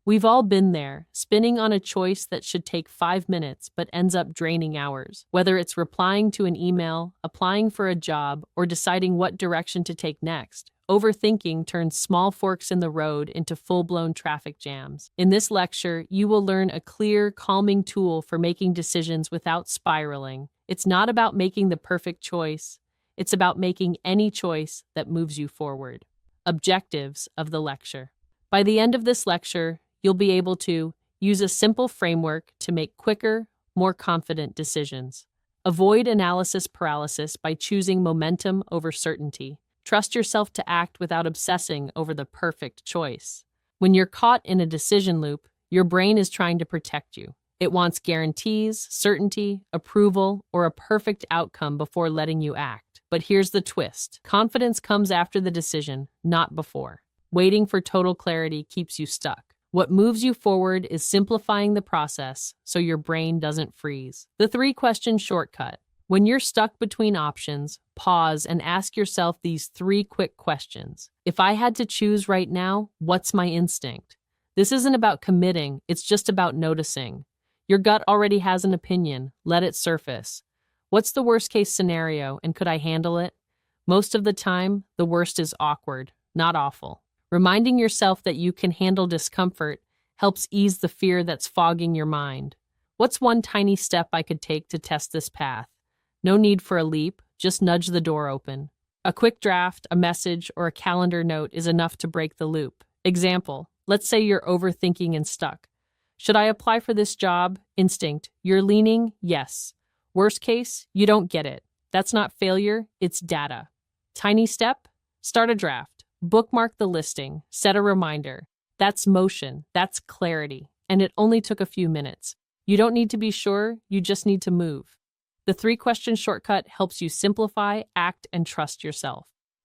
We've all been there, spinning on a choice that should take 5 minutes but ends up draining hours. Whether it's replying to an email, applying for a job, or deciding what direction to take next, overthinking turns small forks in the road into full-blown traffic jams. In this lecture, you will learn a clear, calming tool for making decisions without spiraling. It's not about making the perfect choice. It's about making any choice that moves you forward. Objectives of the lecture. By the end of this lecture, you'll be able to use a simple framework to make quicker, more confident decisions. Avoid analysis paralysis by choosing momentum over certainty. Trust yourself to act without obsessing over the perfect choice. When you're caught in a decision loop, your brain is trying to protect you. It wants guarantees, certainty, approval, or a perfect outcome before letting you act. But here's the twist. Confidence comes after the decision, not before. Waiting for total clarity keeps you stuck. What moves you forward is simplifying the process so your brain doesn't freeze. The 3-question shortcut. When you're stuck between options, pause and ask yourself these 3 quick questions. If I had to choose right now, what's my instinct? This isn't about committing, it's just about noticing. Your gut already has an opinion. Let it surface. What's the worst-case scenario, and could I handle it? Most of the time, the worst is awkward, not awful. Reminding yourself that you can handle discomfort helps ease the fear that's fogging your mind. What's one tiny step I could take to test this path? No need for a leap, just nudge the door open. A quick draft, a message, or a calendar note is enough to break the loop. Example, let's say you're overthinking and stuck. Should I apply for this job? Instinct, you're leaning yes. Worst case, you don't get it. That's not failure, it's data. Tiny step, start a draft. Bookmark the listing, set a reminder. That's motion, that's clarity, and it only took a few minutes. You don't need to be sure, you just need to move. The 3-question shortcut helps you simplify, act, and trust yourself.